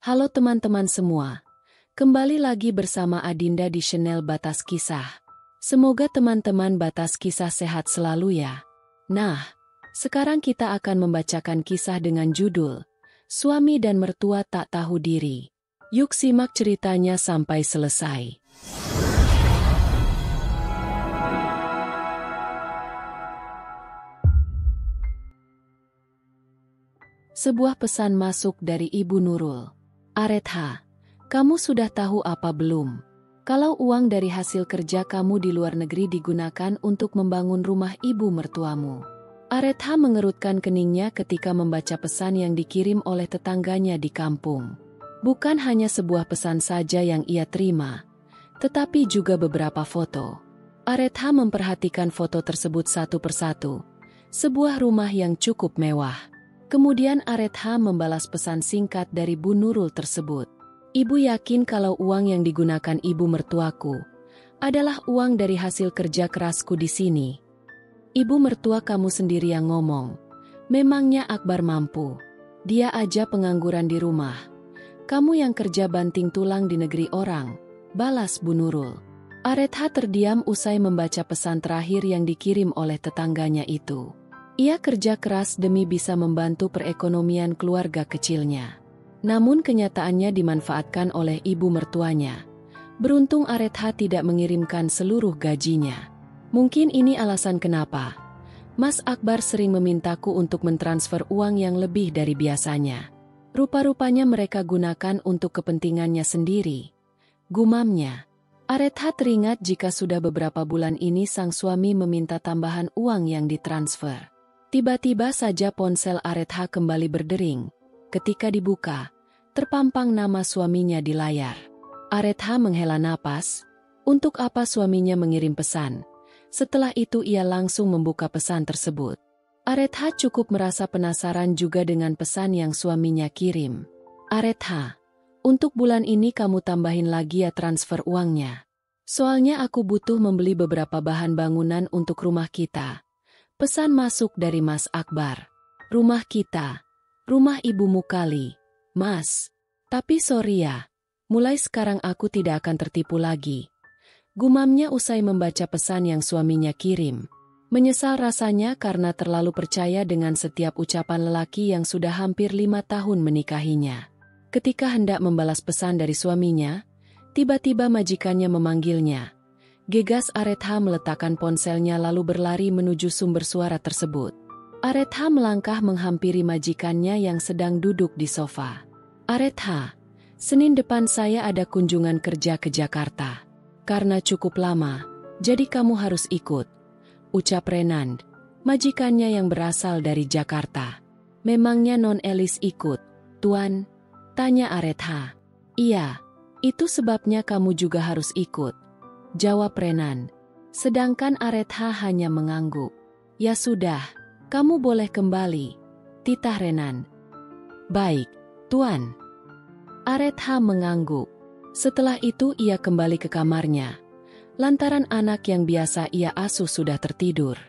Halo teman-teman semua, kembali lagi bersama Adinda di channel Batas Kisah. Semoga teman-teman Batas Kisah sehat selalu ya. Nah, sekarang kita akan membacakan kisah dengan judul Suami dan Mertua Tak Tahu Diri. Yuk simak ceritanya sampai selesai. Sebuah pesan masuk dari Ibu Nurul. Aretha, kamu sudah tahu apa belum? Kalau uang dari hasil kerja kamu di luar negeri digunakan untuk membangun rumah ibu mertuamu. Aretha mengerutkan keningnya ketika membaca pesan yang dikirim oleh tetangganya di kampung. Bukan hanya sebuah pesan saja yang ia terima, tetapi juga beberapa foto. Aretha memperhatikan foto tersebut satu persatu. Sebuah rumah yang cukup mewah. Kemudian Aretha membalas pesan singkat dari Bu Nurul tersebut. Ibu yakin kalau uang yang digunakan ibu mertuaku adalah uang dari hasil kerja kerasku di sini. Ibu mertua kamu sendiri yang ngomong. Memangnya Akbar mampu? Dia aja pengangguran di rumah. Kamu yang kerja banting tulang di negeri orang, balas Bu Nurul. Aretha terdiam usai membaca pesan terakhir yang dikirim oleh tetangganya itu. Ia kerja keras demi bisa membantu perekonomian keluarga kecilnya. Namun kenyataannya dimanfaatkan oleh ibu mertuanya. Beruntung Aretha tidak mengirimkan seluruh gajinya. Mungkin ini alasan kenapa Mas Akbar sering memintaku untuk mentransfer uang yang lebih dari biasanya. Rupa-rupanya mereka gunakan untuk kepentingannya sendiri. Gumamnya. Aretha teringat jika sudah beberapa bulan ini sang suami meminta tambahan uang yang ditransfer. Tiba-tiba saja ponsel Aretha kembali berdering. Ketika dibuka, terpampang nama suaminya di layar. Aretha menghela napas. Untuk apa suaminya mengirim pesan? Setelah itu ia langsung membuka pesan tersebut. Aretha cukup merasa penasaran juga dengan pesan yang suaminya kirim. Aretha, untuk bulan ini kamu tambahin lagi ya transfer uangnya. Soalnya aku butuh membeli beberapa bahan bangunan untuk rumah kita. Pesan masuk dari Mas Akbar. Rumah kita. Rumah ibumu kali. Mas. Tapi sorry ya. Mulai sekarang aku tidak akan tertipu lagi. Gumamnya usai membaca pesan yang suaminya kirim. Menyesal rasanya karena terlalu percaya dengan setiap ucapan lelaki yang sudah hampir 5 tahun menikahinya. Ketika hendak membalas pesan dari suaminya, tiba-tiba majikannya memanggilnya. Gegas Aretha meletakkan ponselnya lalu berlari menuju sumber suara tersebut. Aretha melangkah menghampiri majikannya yang sedang duduk di sofa. Aretha, Senin depan saya ada kunjungan kerja ke Jakarta. Karena cukup lama, jadi kamu harus ikut. Ucap Renand, majikannya yang berasal dari Jakarta. Memangnya Non Elis ikut, Tuan? Tanya Aretha. Iya, itu sebabnya kamu juga harus ikut. Jawab Renan. Sedangkan Aretha hanya mengangguk. Ya sudah, kamu boleh kembali. Titah Renan. Baik, Tuan. Aretha mengangguk. Setelah itu ia kembali ke kamarnya. Lantaran anak yang biasa ia asuh sudah tertidur.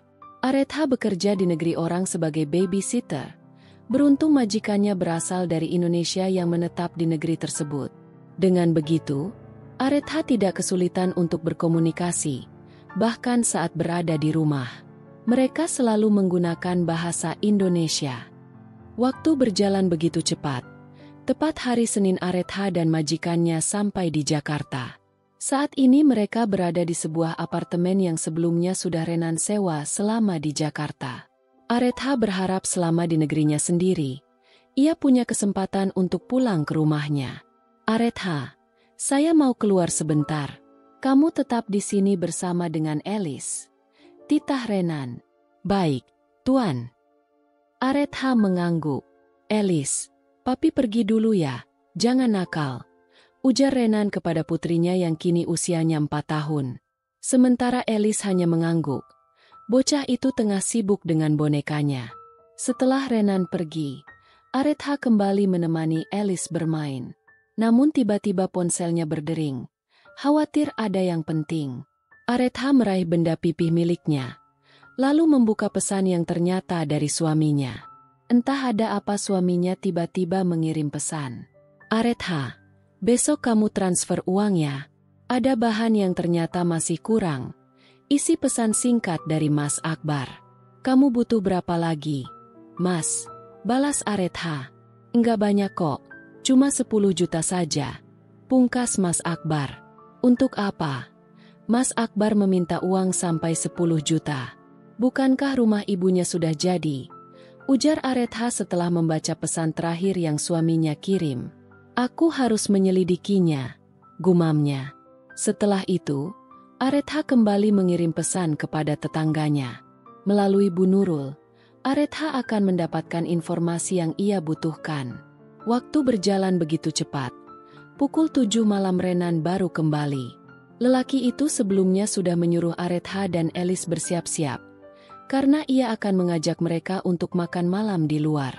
Aretha bekerja di negeri orang sebagai babysitter. Beruntung majikannya berasal dari Indonesia yang menetap di negeri tersebut. Dengan begitu, Aretha tidak kesulitan untuk berkomunikasi, bahkan saat berada di rumah. Mereka selalu menggunakan bahasa Indonesia. Waktu berjalan begitu cepat. Tepat hari Senin Aretha dan majikannya sampai di Jakarta. Saat ini mereka berada di sebuah apartemen yang sebelumnya sudah Renan sewa selama di Jakarta. Aretha berharap selama di negerinya sendiri, ia punya kesempatan untuk pulang ke rumahnya. Aretha, saya mau keluar sebentar. Kamu tetap di sini bersama dengan Elis. Titah Renan. Baik, Tuan. Aretha mengangguk. Elis, papi pergi dulu ya, jangan nakal. Ujar Renan kepada putrinya yang kini usianya 4 tahun. Sementara Elis hanya mengangguk. Bocah itu tengah sibuk dengan bonekanya. Setelah Renan pergi, Aretha kembali menemani Elis bermain. Namun tiba-tiba ponselnya berdering. Khawatir ada yang penting. Aretha meraih benda pipih miliknya. Lalu membuka pesan yang ternyata dari suaminya. Entah ada apa suaminya tiba-tiba mengirim pesan. Aretha, besok kamu transfer uang ya. Ada bahan yang ternyata masih kurang. Isi pesan singkat dari Mas Akbar. Kamu butuh berapa lagi? Mas, balas Aretha. Enggak banyak kok, cuma 10 juta saja. Pungkas Mas Akbar. Untuk apa? Mas Akbar meminta uang sampai 10 juta. Bukankah rumah ibunya sudah jadi? Ujar Aretha setelah membaca pesan terakhir yang suaminya kirim. Aku harus menyelidikinya, gumamnya. Setelah itu, Aretha kembali mengirim pesan kepada tetangganya. Melalui Bu Nurul, Aretha akan mendapatkan informasi yang ia butuhkan. Waktu berjalan begitu cepat. Pukul 7 malam Renan baru kembali. Lelaki itu sebelumnya sudah menyuruh Aretha dan Elis bersiap-siap, karena ia akan mengajak mereka untuk makan malam di luar.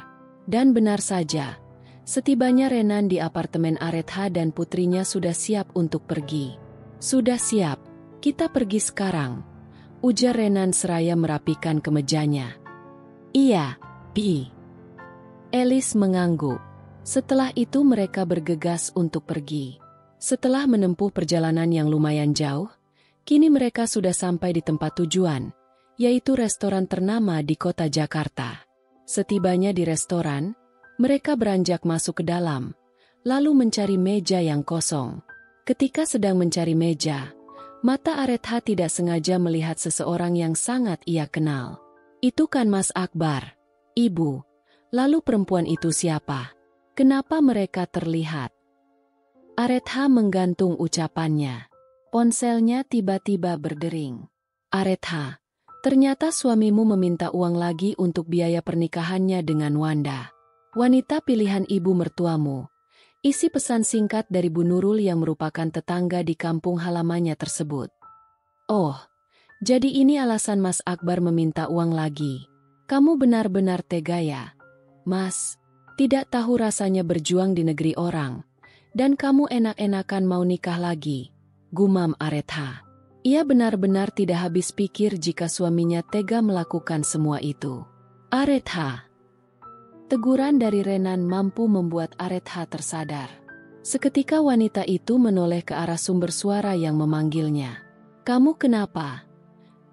Dan benar saja, setibanya Renan di apartemen Aretha dan putrinya sudah siap untuk pergi. Sudah siap, kita pergi sekarang, ujar Renan seraya merapikan kemejanya. Iya, Pi. Elis mengangguk. Setelah itu mereka bergegas untuk pergi. Setelah menempuh perjalanan yang lumayan jauh, kini mereka sudah sampai di tempat tujuan, yaitu restoran ternama di kota Jakarta. Setibanya di restoran, mereka beranjak masuk ke dalam, lalu mencari meja yang kosong. Ketika sedang mencari meja, mata Aretha tidak sengaja melihat seseorang yang sangat ia kenal. Itu kan Mas Akbar, Ibu. Lalu perempuan itu siapa? Kenapa mereka terlihat? Aretha menggantung ucapannya. Ponselnya tiba-tiba berdering. Aretha, ternyata suamimu meminta uang lagi untuk biaya pernikahannya dengan Wanda. Wanita pilihan ibu mertuamu. Isi pesan singkat dari Bu Nurul yang merupakan tetangga di kampung halamannya tersebut. Oh, jadi ini alasan Mas Akbar meminta uang lagi. Kamu benar-benar tega ya? Mas, tidak tahu rasanya berjuang di negeri orang. Dan kamu enak-enakan mau nikah lagi, gumam Aretha. Ia benar-benar tidak habis pikir jika suaminya tega melakukan semua itu. Aretha. Teguran dari Renan mampu membuat Aretha tersadar. Seketika wanita itu menoleh ke arah sumber suara yang memanggilnya. Kamu kenapa?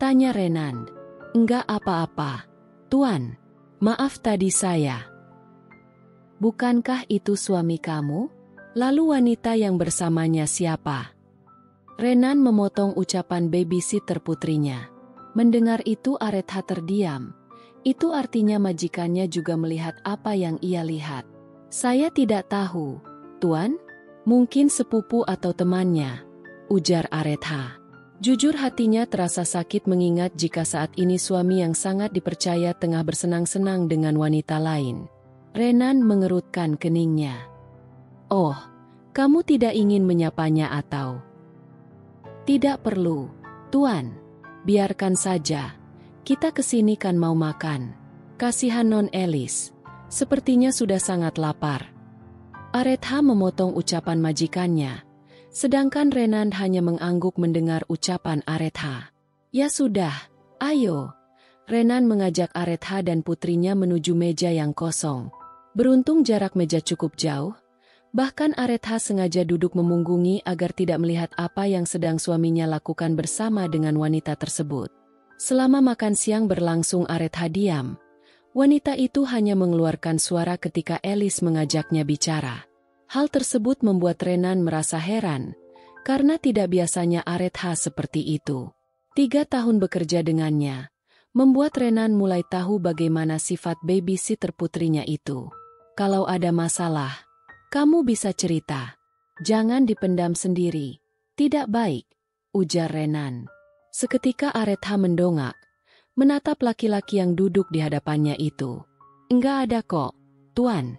Tanya Renan. Enggak apa-apa, Tuan. Maaf tadi saya. Bukankah itu suami kamu? Lalu wanita yang bersamanya siapa? Renan memotong ucapan babysitter putrinya. Mendengar itu Aretha terdiam. Itu artinya majikannya juga melihat apa yang ia lihat. Saya tidak tahu, Tuan. Mungkin sepupu atau temannya, ujar Aretha. Jujur hatinya terasa sakit mengingat jika saat ini suami yang sangat dipercaya tengah bersenang-senang dengan wanita lain. Renan mengerutkan keningnya. Oh, kamu tidak ingin menyapanya atau? Tidak perlu, Tuan. Biarkan saja. Kita kesini kan mau makan. Kasihan Non Elis. Sepertinya sudah sangat lapar. Aretha memotong ucapan majikannya. Sedangkan Renan hanya mengangguk mendengar ucapan Aretha. Ya sudah, ayo. Renan mengajak Aretha dan putrinya menuju meja yang kosong. Beruntung jarak meja cukup jauh. Bahkan Aretha sengaja duduk memunggungi agar tidak melihat apa yang sedang suaminya lakukan bersama dengan wanita tersebut. Selama makan siang berlangsung Aretha diam. Wanita itu hanya mengeluarkan suara ketika Elis mengajaknya bicara. Hal tersebut membuat Renan merasa heran, karena tidak biasanya Aretha seperti itu. 3 tahun bekerja dengannya, membuat Renan mulai tahu bagaimana sifat babysitter putrinya itu. Kalau ada masalah, kamu bisa cerita. Jangan dipendam sendiri. Tidak baik, ujar Renan. Seketika Aretha mendongak, menatap laki-laki yang duduk di hadapannya itu. Enggak ada kok, Tuan.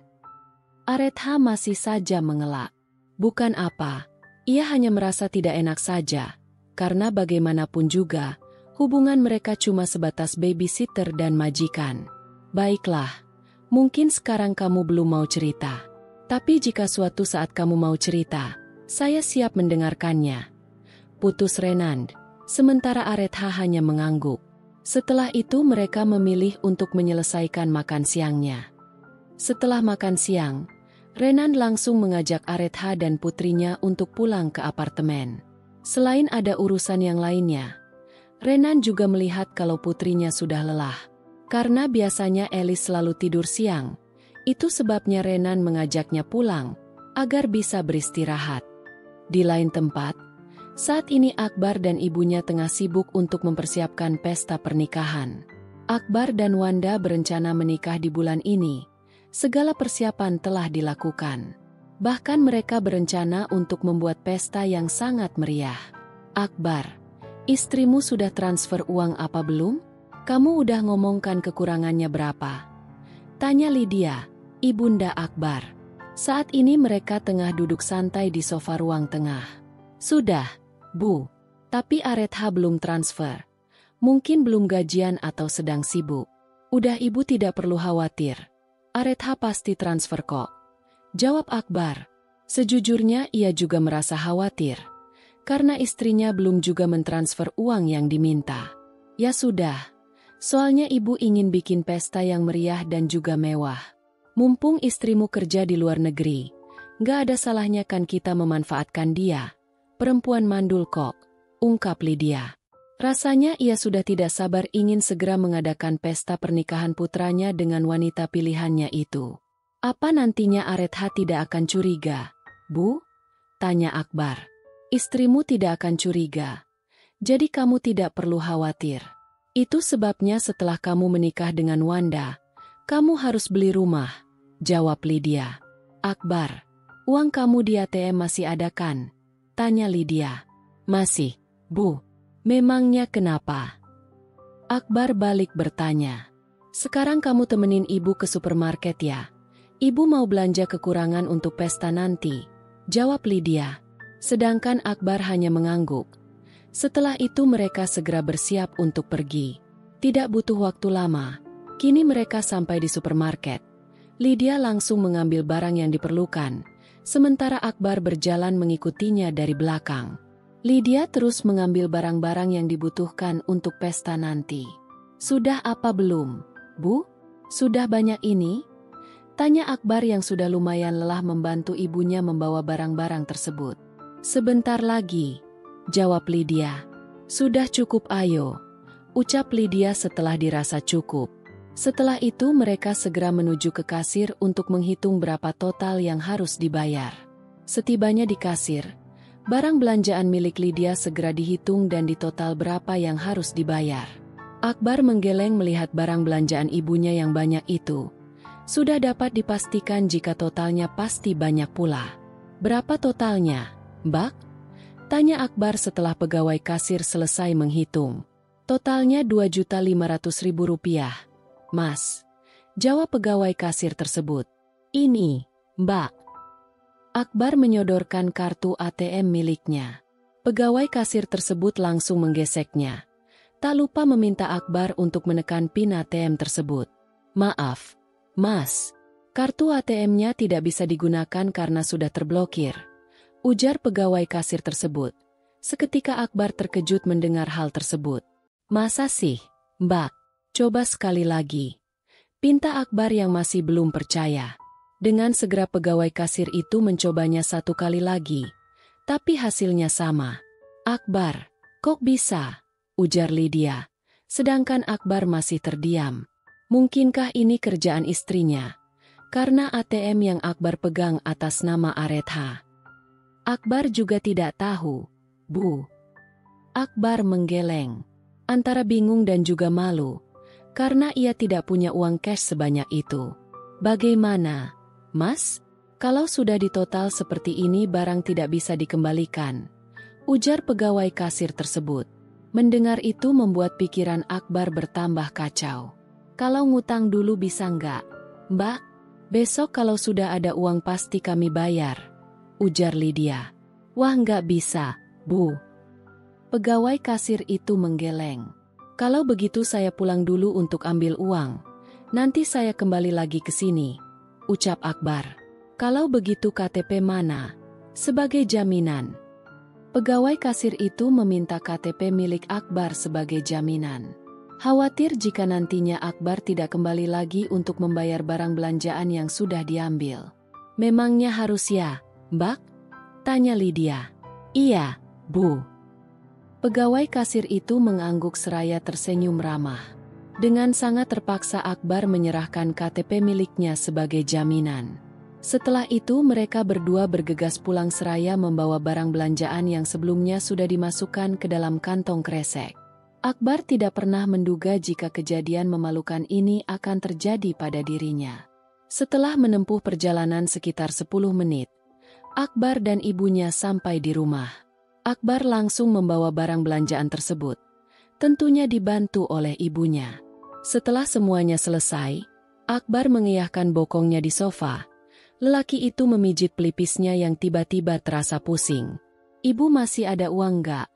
Aretha masih saja mengelak. Bukan apa, ia hanya merasa tidak enak saja, karena bagaimanapun juga, hubungan mereka cuma sebatas babysitter dan majikan. Baiklah, mungkin sekarang kamu belum mau cerita. Tapi jika suatu saat kamu mau cerita, saya siap mendengarkannya. Putus Renan. Sementara Aretha hanya mengangguk. Setelah itu mereka memilih untuk menyelesaikan makan siangnya. Setelah makan siang, Renan langsung mengajak Aretha dan putrinya untuk pulang ke apartemen. Selain ada urusan yang lainnya, Renan juga melihat kalau putrinya sudah lelah. Karena biasanya Alice selalu tidur siang, itu sebabnya Renan mengajaknya pulang, agar bisa beristirahat. Di lain tempat, saat ini Akbar dan ibunya tengah sibuk untuk mempersiapkan pesta pernikahan. Akbar dan Wanda berencana menikah di bulan ini. Segala persiapan telah dilakukan. Bahkan mereka berencana untuk membuat pesta yang sangat meriah. Akbar, istrimu sudah transfer uang apa belum? Kamu udah ngomongkan kekurangannya berapa? Tanya Lydia, ibunda Akbar. Saat ini mereka tengah duduk santai di sofa ruang tengah. Sudah, Bu. Tapi Aretha belum transfer. Mungkin belum gajian atau sedang sibuk. Udah ibu tidak perlu khawatir. Aretha pasti transfer kok. Jawab Akbar. Sejujurnya ia juga merasa khawatir. Karena istrinya belum juga mentransfer uang yang diminta. Ya sudah. Soalnya ibu ingin bikin pesta yang meriah dan juga mewah. Mumpung istrimu kerja di luar negeri. Gak ada salahnya kan kita memanfaatkan dia. Perempuan mandul kok. Ungkap Lydia. Rasanya ia sudah tidak sabar ingin segera mengadakan pesta pernikahan putranya dengan wanita pilihannya itu. Apa nantinya Aretha tidak akan curiga? Bu? Tanya Akbar. Istrimu tidak akan curiga. Jadi kamu tidak perlu khawatir. Itu sebabnya setelah kamu menikah dengan Wanda, kamu harus beli rumah. Jawab Lydia. Akbar, uang kamu di ATM masih ada kan? Tanya Lydia. Masih, Bu. Memangnya kenapa? Akbar balik bertanya. Sekarang kamu temenin ibu ke supermarket ya. Ibu mau belanja kekurangan untuk pesta nanti. Jawab Lydia. Sedangkan Akbar hanya mengangguk. Setelah itu mereka segera bersiap untuk pergi. Tidak butuh waktu lama. Kini mereka sampai di supermarket. Lydia langsung mengambil barang yang diperlukan. Sementara Akbar berjalan mengikutinya dari belakang. Lydia terus mengambil barang-barang yang dibutuhkan untuk pesta nanti. Sudah apa belum, Bu? Sudah banyak ini? Tanya Akbar yang sudah lumayan lelah membantu ibunya membawa barang-barang tersebut. Sebentar lagi, jawab Lydia. Sudah cukup ayo, ucap Lydia setelah dirasa cukup. Setelah itu mereka segera menuju ke kasir untuk menghitung berapa total yang harus dibayar. Setibanya di kasir, barang belanjaan milik Lydia segera dihitung dan ditotal berapa yang harus dibayar. Akbar menggeleng melihat barang belanjaan ibunya yang banyak itu. Sudah dapat dipastikan jika totalnya pasti banyak pula. Berapa totalnya, Mbak? Tanya Akbar setelah pegawai kasir selesai menghitung. Totalnya Rp2.500.000, Mas. Jawab pegawai kasir tersebut. Ini, Mbak. Akbar menyodorkan kartu ATM miliknya. Pegawai kasir tersebut langsung menggeseknya. Tak lupa meminta Akbar untuk menekan PIN ATM tersebut. Maaf, Mas. Kartu ATM-nya tidak bisa digunakan karena sudah terblokir. Ujar pegawai kasir tersebut. Seketika Akbar terkejut mendengar hal tersebut. Masa sih, Mbak? Coba sekali lagi. Pinta Akbar yang masih belum percaya. Dengan segera pegawai kasir itu mencobanya satu kali lagi. Tapi hasilnya sama. Akbar, kok bisa? Ujar Lydia. Sedangkan Akbar masih terdiam. Mungkinkah ini kerjaan istrinya? Karena ATM yang Akbar pegang atas nama Aretha. Akbar juga tidak tahu, Bu. Akbar menggeleng. Antara bingung dan juga malu. Karena ia tidak punya uang cash sebanyak itu. Bagaimana? Mas, kalau sudah ditotal seperti ini barang tidak bisa dikembalikan. Ujar pegawai kasir tersebut. Mendengar itu membuat pikiran Akbar bertambah kacau. Kalau ngutang dulu bisa nggak? Mbak, besok kalau sudah ada uang pasti kami bayar. Ujar Lydia. Wah nggak bisa, Bu. Pegawai kasir itu menggeleng. Kalau begitu saya pulang dulu untuk ambil uang. Nanti saya kembali lagi ke sini. Ucap Akbar. Kalau begitu KTP mana? Sebagai jaminan. Pegawai kasir itu meminta KTP milik Akbar sebagai jaminan. Khawatir jika nantinya Akbar tidak kembali lagi untuk membayar barang belanjaan yang sudah diambil. Memangnya harus ya, Mbak? Tanya Lydia. Iya, Bu. Pegawai kasir itu mengangguk seraya tersenyum ramah. Dengan sangat terpaksa Akbar menyerahkan KTP miliknya sebagai jaminan. Setelah itu mereka berdua bergegas pulang seraya membawa barang belanjaan yang sebelumnya sudah dimasukkan ke dalam kantong kresek. Akbar tidak pernah menduga jika kejadian memalukan ini akan terjadi pada dirinya. Setelah menempuh perjalanan sekitar 10 menit, Akbar dan ibunya sampai di rumah. Akbar langsung membawa barang belanjaan tersebut, tentunya dibantu oleh ibunya. Setelah semuanya selesai, Akbar mengiyahkan bokongnya di sofa. Lelaki itu memijit pelipisnya yang tiba-tiba terasa pusing. Ibu masih ada uang nggak?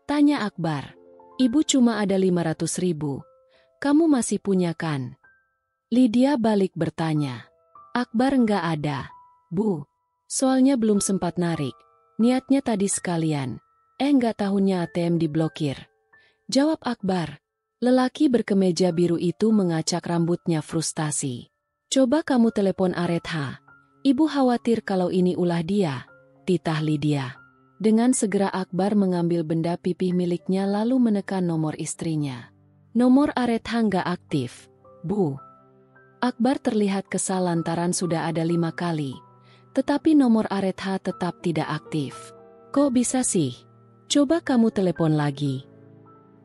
Tanya Akbar. Ibu cuma ada 500.000. Kamu masih punya kan? Lydia balik bertanya. Akbar nggak ada, Bu. Soalnya belum sempat narik. Niatnya tadi sekalian. Nggak tahunya ATM diblokir. Jawab Akbar. Lelaki berkemeja biru itu mengacak rambutnya frustasi. Coba kamu telepon Aretha. Ibu khawatir kalau ini ulah dia, titah Lydia. Dengan segera Akbar mengambil benda pipih miliknya lalu menekan nomor istrinya. Nomor Aretha nggak aktif, Bu. Akbar terlihat kesal lantaran sudah ada 5 kali. Tetapi nomor Aretha tetap tidak aktif. Kok bisa sih? Coba kamu telepon lagi.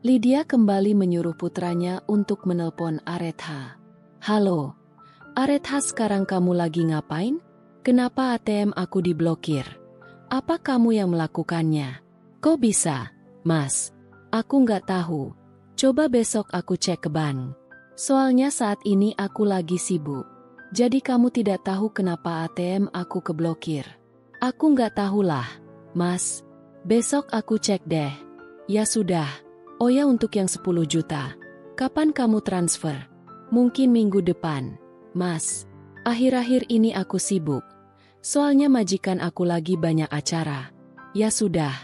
Lydia kembali menyuruh putranya untuk menelpon Aretha. Halo, Aretha, sekarang kamu lagi ngapain? Kenapa ATM aku diblokir? Apa kamu yang melakukannya? Kok bisa, Mas? Aku nggak tahu. Coba besok aku cek ke bank. Soalnya saat ini aku lagi sibuk. Jadi kamu tidak tahu kenapa ATM aku keblokir. Aku nggak tahulah, Mas. Besok aku cek deh. Ya sudah. Oh ya, untuk yang 10 juta. Kapan kamu transfer? Mungkin minggu depan, Mas. Akhir-akhir ini aku sibuk. Soalnya majikan aku lagi banyak acara. Ya sudah.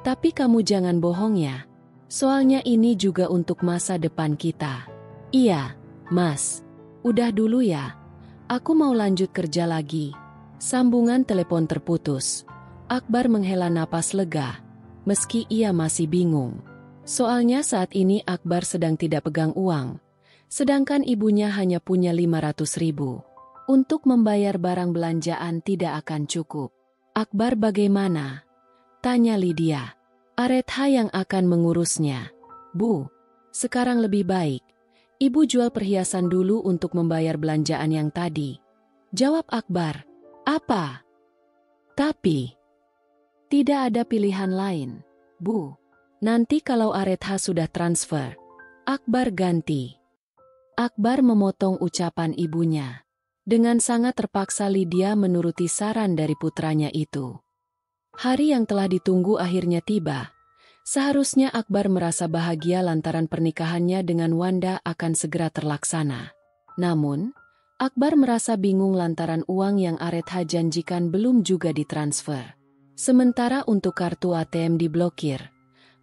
Tapi kamu jangan bohong ya. Soalnya ini juga untuk masa depan kita. Iya, Mas. Udah dulu ya. Aku mau lanjut kerja lagi. Sambungan telepon terputus. Akbar menghela napas lega. Meski ia masih bingung. Soalnya saat ini Akbar sedang tidak pegang uang. Sedangkan ibunya hanya punya 500.000. Untuk membayar barang belanjaan tidak akan cukup. Akbar bagaimana? Tanya Lydia. Aretha yang akan mengurusnya. Bu, sekarang lebih baik. Ibu jual perhiasan dulu untuk membayar belanjaan yang tadi. Jawab Akbar. Apa? Tapi, tidak ada pilihan lain, Bu. Nanti kalau Aretha sudah transfer, Akbar ganti. Akbar memotong ucapan ibunya. Dengan sangat terpaksa Lydia menuruti saran dari putranya itu. Hari yang telah ditunggu akhirnya tiba. Seharusnya Akbar merasa bahagia lantaran pernikahannya dengan Wanda akan segera terlaksana. Namun, Akbar merasa bingung lantaran uang yang Aretha janjikan belum juga ditransfer. Sementara untuk kartu ATM diblokir,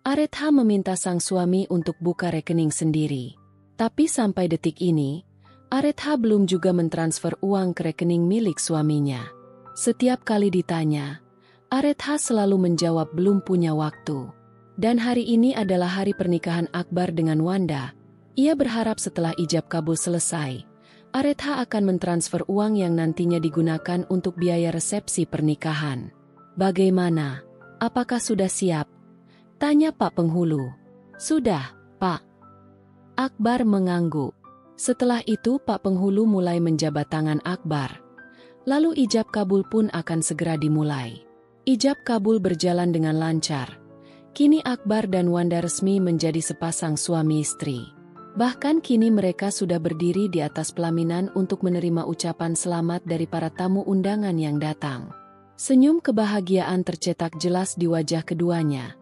Aretha meminta sang suami untuk buka rekening sendiri. Tapi sampai detik ini, Aretha belum juga mentransfer uang ke rekening milik suaminya. Setiap kali ditanya, Aretha selalu menjawab belum punya waktu. Dan hari ini adalah hari pernikahan Akbar dengan Wanda. Ia berharap setelah ijab kabul selesai, Aretha akan mentransfer uang yang nantinya digunakan untuk biaya resepsi pernikahan. Bagaimana? Apakah sudah siap? Tanya Pak Penghulu. Sudah, Pak. Akbar mengangguk. Setelah itu Pak Penghulu mulai menjabat tangan Akbar. Lalu ijab kabul pun akan segera dimulai. Ijab kabul berjalan dengan lancar. Kini Akbar dan Wanda resmi menjadi sepasang suami istri. Bahkan kini mereka sudah berdiri di atas pelaminan untuk menerima ucapan selamat dari para tamu undangan yang datang. Senyum kebahagiaan tercetak jelas di wajah keduanya.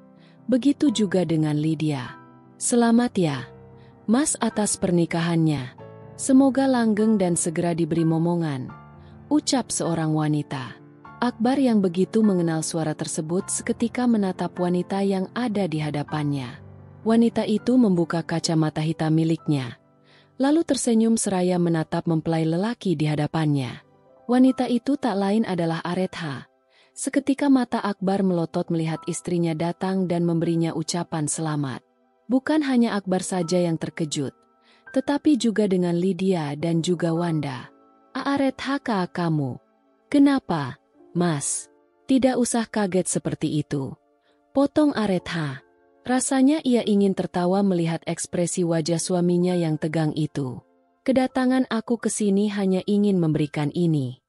Begitu juga dengan Lydia. Selamat ya, Mas, atas pernikahannya. Semoga langgeng dan segera diberi momongan, ucap seorang wanita. Akbar yang begitu mengenal suara tersebut seketika menatap wanita yang ada di hadapannya. Wanita itu membuka kacamata hitam miliknya, lalu tersenyum seraya menatap mempelai lelaki di hadapannya. Wanita itu tak lain adalah Aretha. Seketika mata Akbar melotot melihat istrinya datang dan memberinya ucapan selamat. Bukan hanya Akbar saja yang terkejut, tetapi juga dengan Lydia dan juga Wanda. Aretha, kamu. Kenapa, Mas? Tidak usah kaget seperti itu. Potong Aretha. Rasanya ia ingin tertawa melihat ekspresi wajah suaminya yang tegang itu. Kedatangan aku ke sini hanya ingin memberikan ini.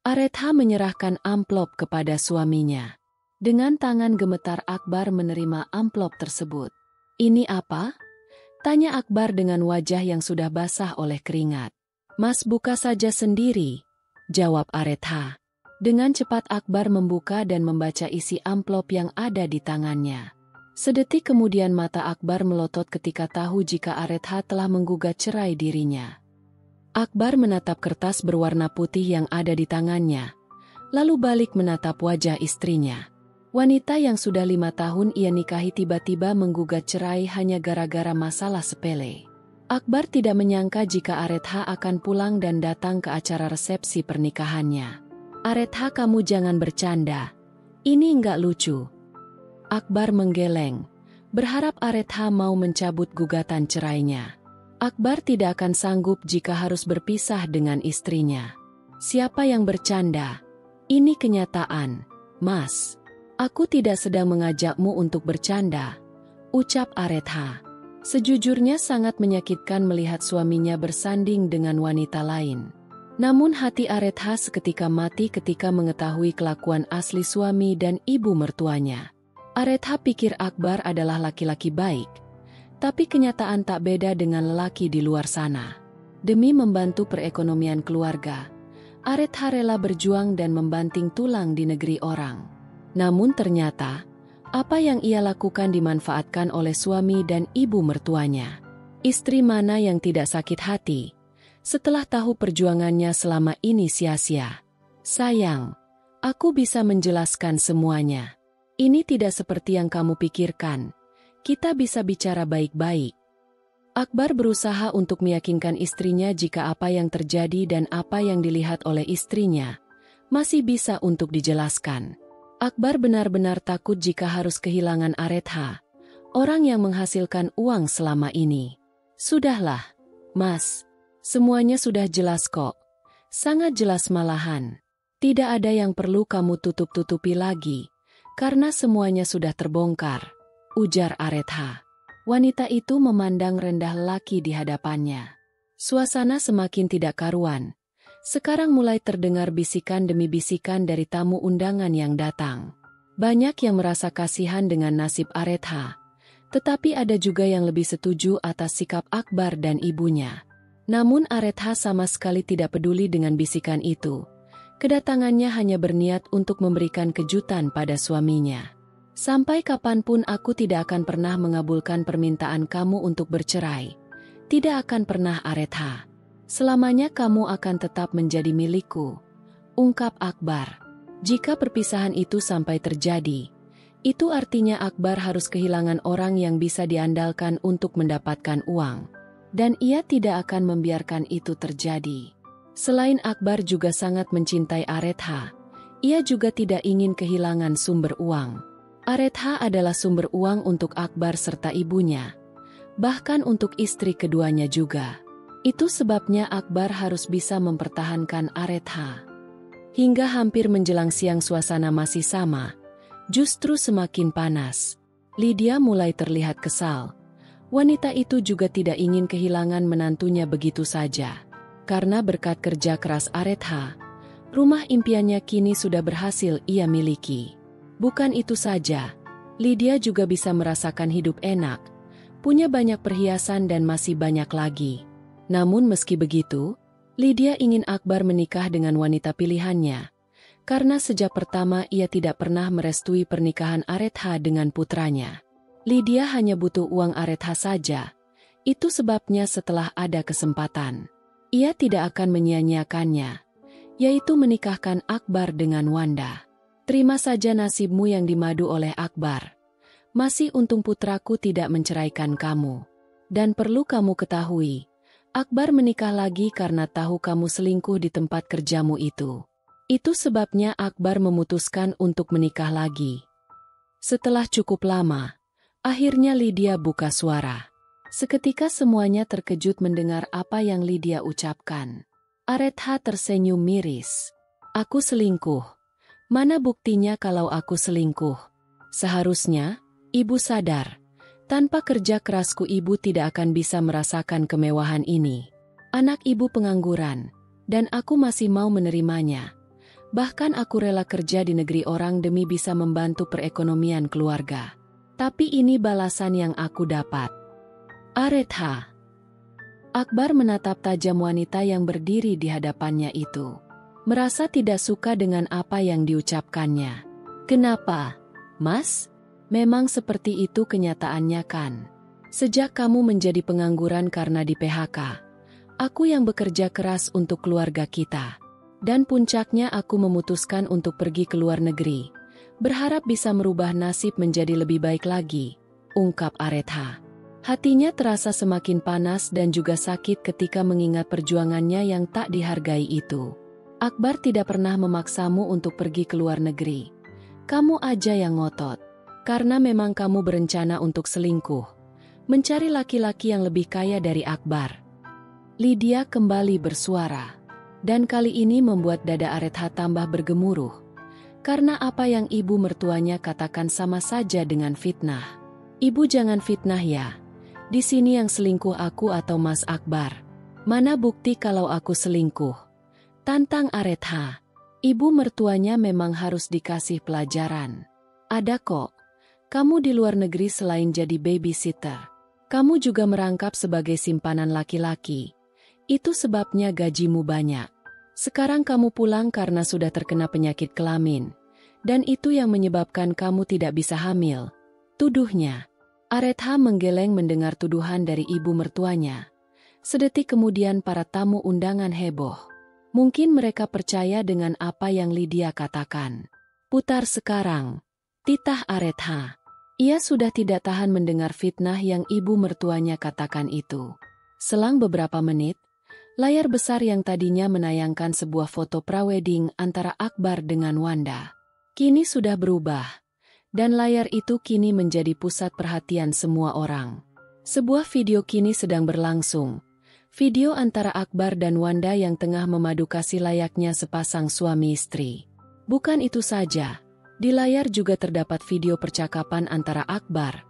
Aretha menyerahkan amplop kepada suaminya. Dengan tangan gemetar Akbar menerima amplop tersebut. Ini apa? Tanya Akbar dengan wajah yang sudah basah oleh keringat. Mas buka saja sendiri, jawab Aretha. Dengan cepat Akbar membuka dan membaca isi amplop yang ada di tangannya. Sedetik kemudian mata Akbar melotot ketika tahu jika Aretha telah menggugat cerai dirinya. Akbar menatap kertas berwarna putih yang ada di tangannya, lalu balik menatap wajah istrinya. Wanita yang sudah 5 tahun ia nikahi tiba-tiba menggugat cerai hanya gara-gara masalah sepele. Akbar tidak menyangka jika Aretha akan pulang dan datang ke acara resepsi pernikahannya. Aretha, kamu jangan bercanda. Ini nggak lucu. Akbar menggeleng, berharap Aretha mau mencabut gugatan cerainya. Akbar tidak akan sanggup jika harus berpisah dengan istrinya. Siapa yang bercanda? Ini kenyataan, Mas. Aku tidak sedang mengajakmu untuk bercanda, ucap Aretha. Sejujurnya sangat menyakitkan melihat suaminya bersanding dengan wanita lain. Namun hati Aretha seketika mati ketika mengetahui kelakuan asli suami dan ibu mertuanya. Aretha pikir Akbar adalah laki-laki baik. Tapi kenyataan tak beda dengan lelaki di luar sana. Demi membantu perekonomian keluarga, Aretha rela berjuang dan membanting tulang di negeri orang. Namun ternyata, apa yang ia lakukan dimanfaatkan oleh suami dan ibu mertuanya. Istri mana yang tidak sakit hati setelah tahu perjuangannya selama ini sia-sia? Sayang, aku bisa menjelaskan semuanya. Ini tidak seperti yang kamu pikirkan. Kita bisa bicara baik-baik. Akbar berusaha untuk meyakinkan istrinya jika apa yang terjadi dan apa yang dilihat oleh istrinya masih bisa untuk dijelaskan. Akbar benar-benar takut jika harus kehilangan Aretha, orang yang menghasilkan uang selama ini. Sudahlah, Mas. Semuanya sudah jelas kok. Sangat jelas malahan. Tidak ada yang perlu kamu tutup-tutupi lagi, karena semuanya sudah terbongkar, ujar Aretha. Wanita itu memandang rendah lelaki di hadapannya. Suasana semakin tidak karuan. Sekarang mulai terdengar bisikan demi bisikan dari tamu undangan yang datang. Banyak yang merasa kasihan dengan nasib Aretha, tetapi ada juga yang lebih setuju atas sikap Akbar dan ibunya. Namun Aretha sama sekali tidak peduli dengan bisikan itu. Kedatangannya hanya berniat untuk memberikan kejutan pada suaminya. Sampai kapanpun aku tidak akan pernah mengabulkan permintaan kamu untuk bercerai. Tidak akan pernah, Aretha. Selamanya kamu akan tetap menjadi milikku, ungkap Akbar. Jika perpisahan itu sampai terjadi, itu artinya Akbar harus kehilangan orang yang bisa diandalkan untuk mendapatkan uang. Dan ia tidak akan membiarkan itu terjadi. Selain Akbar juga sangat mencintai Aretha, ia juga tidak ingin kehilangan sumber uang. Aretha adalah sumber uang untuk Akbar serta ibunya, bahkan untuk istri keduanya juga. Itu sebabnya Akbar harus bisa mempertahankan Aretha. Hingga hampir menjelang siang suasana masih sama, justru semakin panas. Lydia mulai terlihat kesal. Wanita itu juga tidak ingin kehilangan menantunya begitu saja. Karena berkat kerja keras Aretha, rumah impiannya kini sudah berhasil ia miliki. Bukan itu saja, Lydia juga bisa merasakan hidup enak, punya banyak perhiasan dan masih banyak lagi. Namun meski begitu, Lydia ingin Akbar menikah dengan wanita pilihannya, karena sejak pertama ia tidak pernah merestui pernikahan Aretha dengan putranya. Lydia hanya butuh uang Aretha saja, itu sebabnya setelah ada kesempatan, ia tidak akan menyia-nyiakannya, yaitu menikahkan Akbar dengan Wanda. Terima saja nasibmu yang dimadu oleh Akbar. Masih untung putraku tidak menceraikan kamu. Dan perlu kamu ketahui, Akbar menikah lagi karena tahu kamu selingkuh di tempat kerjamu itu. Itu sebabnya Akbar memutuskan untuk menikah lagi. Setelah cukup lama, akhirnya Lydia buka suara. Seketika semuanya terkejut mendengar apa yang Lydia ucapkan. Aretha tersenyum miris. Aku selingkuh. Mana buktinya kalau aku selingkuh? Seharusnya, ibu sadar. Tanpa kerja kerasku ibu tidak akan bisa merasakan kemewahan ini. Anak ibu pengangguran, dan aku masih mau menerimanya. Bahkan aku rela kerja di negeri orang demi bisa membantu perekonomian keluarga. Tapi ini balasan yang aku dapat. Aretha. Akbar menatap tajam wanita yang berdiri di hadapannya itu. Merasa tidak suka dengan apa yang diucapkannya. Kenapa, Mas? Memang seperti itu kenyataannya kan? Sejak kamu menjadi pengangguran karena di PHK, aku yang bekerja keras untuk keluarga kita. Dan puncaknya aku memutuskan untuk pergi ke luar negeri. Berharap bisa merubah nasib menjadi lebih baik lagi, ungkap Aretha. Hatinya terasa semakin panas dan juga sakit ketika mengingat perjuangannya yang tak dihargai itu. Akbar tidak pernah memaksamu untuk pergi ke luar negeri. Kamu aja yang ngotot. Karena memang kamu berencana untuk selingkuh. Mencari laki-laki yang lebih kaya dari Akbar. Lydia kembali bersuara. Dan kali ini membuat dada Aretha tambah bergemuruh. Karena apa yang ibu mertuanya katakan sama saja dengan fitnah. Ibu jangan fitnah ya. Di sini yang selingkuh aku atau Mas Akbar. Mana bukti kalau aku selingkuh? Tantang Aretha. Ibu mertuanya memang harus dikasih pelajaran. Ada kok. Kamu di luar negeri selain jadi babysitter. Kamu juga merangkap sebagai simpanan laki-laki. Itu sebabnya gajimu banyak. Sekarang kamu pulang karena sudah terkena penyakit kelamin. Dan itu yang menyebabkan kamu tidak bisa hamil. Tuduhnya. Aretha menggeleng mendengar tuduhan dari ibu mertuanya. Sedetik kemudian para tamu undangan heboh. Mungkin mereka percaya dengan apa yang Lydia katakan. Putar sekarang. Titah Aretha. Ia sudah tidak tahan mendengar fitnah yang ibu mertuanya katakan itu. Selang beberapa menit, layar besar yang tadinya menayangkan sebuah foto prawedding antara Akbar dengan Wanda, kini sudah berubah. Dan layar itu kini menjadi pusat perhatian semua orang. Sebuah video kini sedang berlangsung. Video antara Akbar dan Wanda yang tengah memadu kasih layaknya sepasang suami istri. Bukan itu saja. Di layar juga terdapat video percakapan antara Akbar,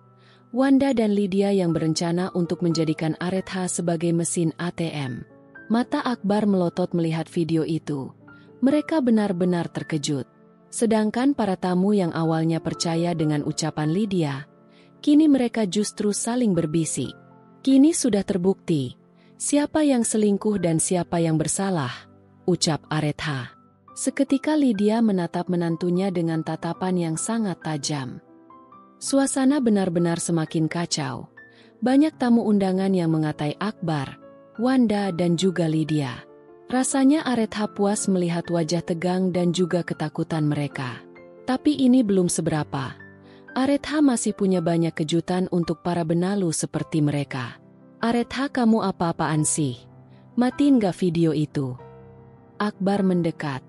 Wanda dan Lydia yang berencana untuk menjadikan Aretha sebagai mesin ATM. Mata Akbar melotot melihat video itu. Mereka benar-benar terkejut. Sedangkan para tamu yang awalnya percaya dengan ucapan Lydia, kini mereka justru saling berbisik. Kini sudah terbukti, siapa yang selingkuh dan siapa yang bersalah, ucap Aretha. Seketika Lydia menatap menantunya dengan tatapan yang sangat tajam. Suasana benar-benar semakin kacau. Banyak tamu undangan yang mengatai Akbar, Wanda dan juga Lydia. Rasanya Aretha puas melihat wajah tegang dan juga ketakutan mereka. Tapi ini belum seberapa. Aretha masih punya banyak kejutan untuk para benalu seperti mereka. Aretha, kamu apa-apaan sih? Matiin gak video itu? Akbar mendekat.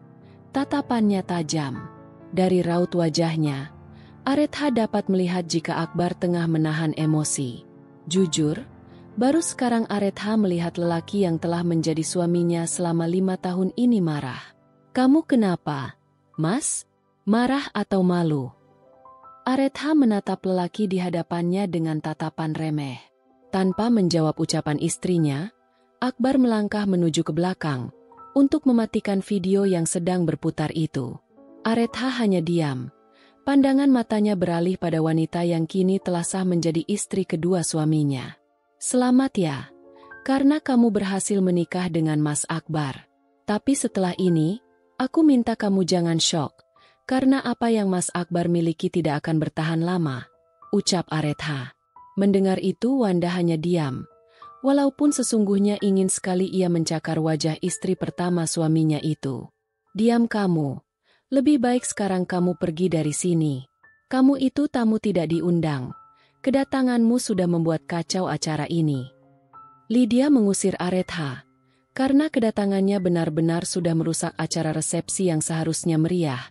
Tatapannya tajam. Dari raut wajahnya, Aretha dapat melihat jika Akbar tengah menahan emosi. Jujur, baru sekarang Aretha melihat lelaki yang telah menjadi suaminya selama 5 tahun ini marah. Kamu kenapa, Mas? Marah atau malu? Aretha menatap lelaki di hadapannya dengan tatapan remeh. Tanpa menjawab ucapan istrinya, Akbar melangkah menuju ke belakang untuk mematikan video yang sedang berputar itu. Aretha hanya diam. Pandangan matanya beralih pada wanita yang kini telah sah menjadi istri kedua suaminya. Selamat ya, karena kamu berhasil menikah dengan Mas Akbar. Tapi setelah ini, aku minta kamu jangan syok, karena apa yang Mas Akbar miliki tidak akan bertahan lama, ucap Aretha. Mendengar itu Wanda hanya diam. Walaupun sesungguhnya ingin sekali ia mencakar wajah istri pertama suaminya itu. Diam kamu. Lebih baik sekarang kamu pergi dari sini. Kamu itu tamu tidak diundang. Kedatanganmu sudah membuat kacau acara ini. Lydia mengusir Aretha, karena kedatangannya benar-benar sudah merusak acara resepsi yang seharusnya meriah,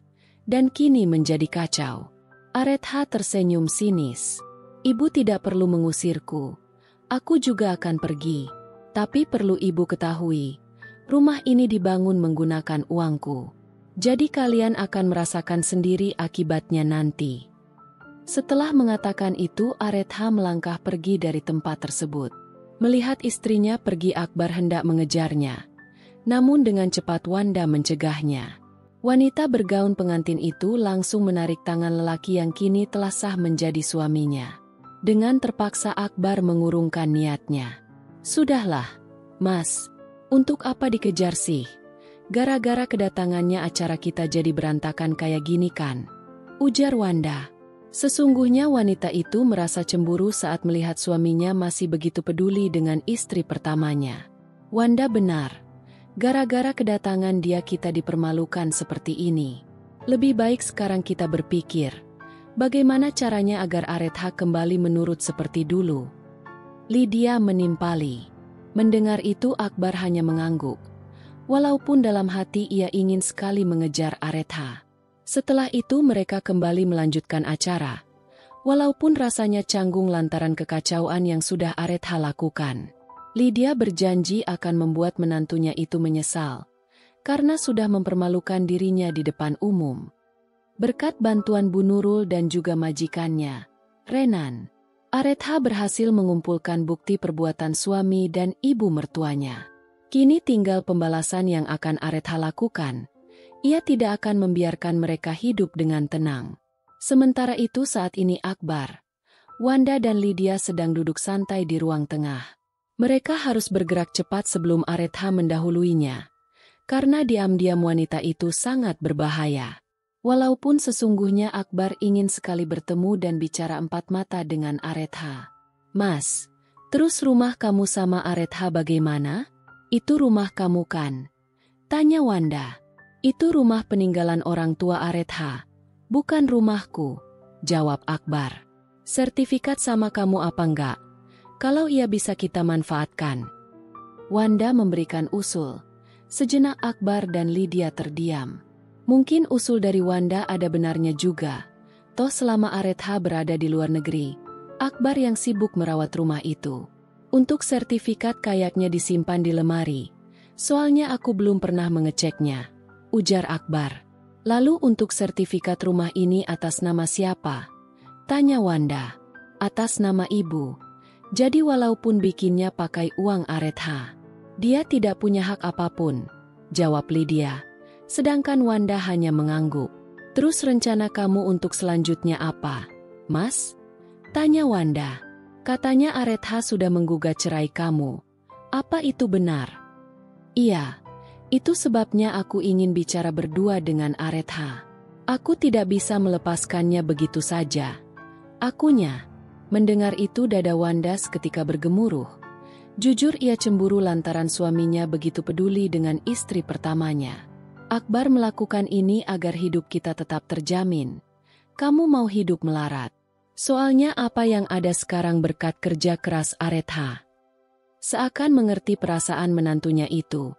dan kini menjadi kacau. Aretha tersenyum sinis. Ibu tidak perlu mengusirku. Aku juga akan pergi. Tapi perlu ibu ketahui, rumah ini dibangun menggunakan uangku. Jadi kalian akan merasakan sendiri akibatnya nanti. Setelah mengatakan itu, Aretha melangkah pergi dari tempat tersebut. Melihat istrinya pergi, Akbar hendak mengejarnya. Namun dengan cepat Wanda mencegahnya. Wanita bergaun pengantin itu langsung menarik tangan lelaki yang kini telah sah menjadi suaminya. Dengan terpaksa Akbar mengurungkan niatnya. Sudahlah, Mas. Untuk apa dikejar sih? Gara-gara kedatangannya acara kita jadi berantakan kayak gini kan? Ujar Wanda. Sesungguhnya wanita itu merasa cemburu saat melihat suaminya masih begitu peduli dengan istri pertamanya. Wanda benar. Gara-gara kedatangan dia kita dipermalukan seperti ini. Lebih baik sekarang kita berpikir, bagaimana caranya agar Aretha kembali menurut seperti dulu. Lydia menimpali. Mendengar itu Akbar hanya mengangguk. Walaupun dalam hati ia ingin sekali mengejar Aretha. Setelah itu mereka kembali melanjutkan acara. Walaupun rasanya canggung lantaran kekacauan yang sudah Aretha lakukan. Lydia berjanji akan membuat menantunya itu menyesal. Karena sudah mempermalukan dirinya di depan umum. Berkat bantuan Bu Nurul dan juga majikannya, Renan, Aretha berhasil mengumpulkan bukti perbuatan suami dan ibu mertuanya. Kini tinggal pembalasan yang akan Aretha lakukan. Ia tidak akan membiarkan mereka hidup dengan tenang. Sementara itu saat ini Akbar, Wanda dan Lydia sedang duduk santai di ruang tengah. Mereka harus bergerak cepat sebelum Aretha mendahuluinya. Karena diam-diam wanita itu sangat berbahaya. Walaupun sesungguhnya Akbar ingin sekali bertemu dan bicara empat mata dengan Aretha. Mas, terus rumah kamu sama Aretha bagaimana? Itu rumah kamu kan? Tanya Wanda. Itu rumah peninggalan orang tua Aretha. Bukan rumahku, jawab Akbar. Sertifikat sama kamu apa enggak? Kalau iya bisa kita manfaatkan. Wanda memberikan usul. Sejenak Akbar dan Lydia terdiam. Mungkin usul dari Wanda ada benarnya juga. Toh selama Aretha berada di luar negeri, Akbar yang sibuk merawat rumah itu. Untuk sertifikat kayaknya disimpan di lemari. Soalnya aku belum pernah mengeceknya, ujar Akbar. Lalu untuk sertifikat rumah ini atas nama siapa? Tanya Wanda. Atas nama ibu. Jadi walaupun bikinnya pakai uang Aretha, dia tidak punya hak apapun, jawab Lydia. Sedangkan Wanda hanya mengangguk. Terus rencana kamu untuk selanjutnya apa, Mas? Tanya Wanda. Katanya Aretha sudah menggugat cerai kamu. Apa itu benar? Iya. Itu sebabnya aku ingin bicara berdua dengan Aretha. Aku tidak bisa melepaskannya begitu saja. Akunya. Mendengar itu dada Wanda seketika bergemuruh. Jujur ia cemburu lantaran suaminya begitu peduli dengan istri pertamanya. Akbar melakukan ini agar hidup kita tetap terjamin. Kamu mau hidup melarat. Soalnya apa yang ada sekarang berkat kerja keras Aretha. Seakan mengerti perasaan menantunya itu.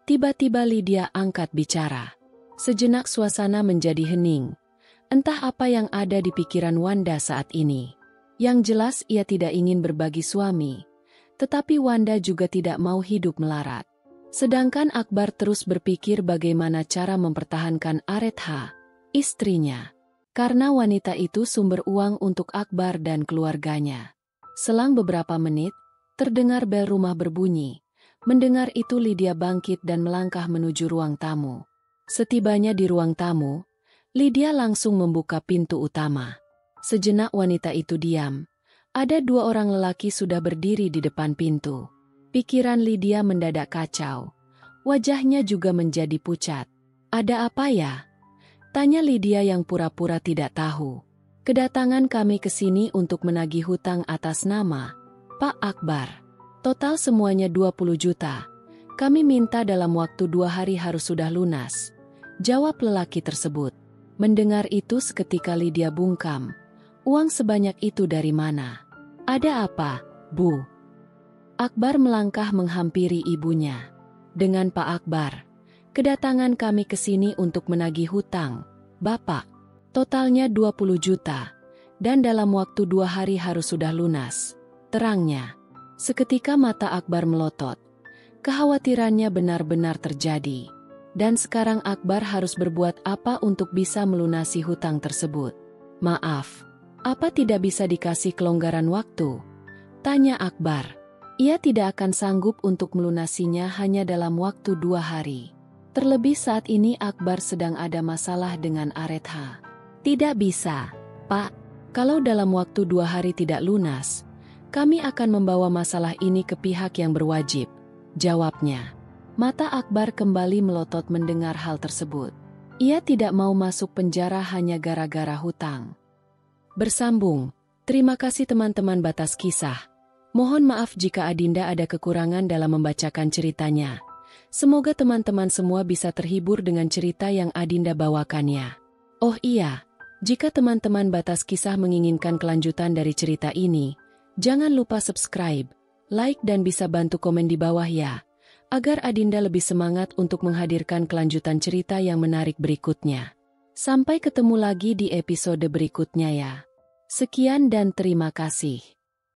Tiba-tiba Lydia angkat bicara. Sejenak suasana menjadi hening. Entah apa yang ada di pikiran Wanda saat ini. Yang jelas ia tidak ingin berbagi suami. Tetapi Wanda juga tidak mau hidup melarat. Sedangkan Akbar terus berpikir bagaimana cara mempertahankan Aretha, istrinya. Karena wanita itu sumber uang untuk Akbar dan keluarganya. Selang beberapa menit, terdengar bel rumah berbunyi. Mendengar itu Lydia bangkit dan melangkah menuju ruang tamu. Setibanya di ruang tamu, Lydia langsung membuka pintu utama. Sejenak wanita itu diam. Ada dua orang lelaki sudah berdiri di depan pintu. Pikiran Lydia mendadak kacau. Wajahnya juga menjadi pucat. Ada apa ya? Tanya Lydia yang pura-pura tidak tahu. Kedatangan kami ke sini untuk menagih hutang atas nama Pak Akbar. Total semuanya 20 juta. Kami minta dalam waktu 2 hari harus sudah lunas. Jawab lelaki tersebut. Mendengar itu seketika Lydia bungkam. Uang sebanyak itu dari mana? Ada apa, Bu? Akbar melangkah menghampiri ibunya. Dengan Pak Akbar, kedatangan kami ke sini untuk menagih hutang, Bapak. Totalnya 20 juta. Dan dalam waktu 2 hari harus sudah lunas, terangnya. Seketika mata Akbar melotot. Kekhawatirannya benar-benar terjadi. Dan sekarang Akbar harus berbuat apa untuk bisa melunasi hutang tersebut? Maaf, apa tidak bisa dikasih kelonggaran waktu? Tanya Akbar. Ia tidak akan sanggup untuk melunasinya hanya dalam waktu 2 hari. Terlebih saat ini Akbar sedang ada masalah dengan Aretha. Tidak bisa, Pak. Kalau dalam waktu 2 hari tidak lunas, kami akan membawa masalah ini ke pihak yang berwajib, jawabnya. Mata Akbar kembali melotot mendengar hal tersebut. Ia tidak mau masuk penjara hanya gara-gara hutang. Bersambung. Terima kasih teman-teman Batas Kisah. Mohon maaf jika Adinda ada kekurangan dalam membacakan ceritanya. Semoga teman-teman semua bisa terhibur dengan cerita yang Adinda bawakannya. Oh iya, jika teman-teman Batas Kisah menginginkan kelanjutan dari cerita ini, jangan lupa subscribe, like dan bisa bantu komen di bawah ya, agar Adinda lebih semangat untuk menghadirkan kelanjutan cerita yang menarik berikutnya. Sampai ketemu lagi di episode berikutnya ya. Sekian dan terima kasih.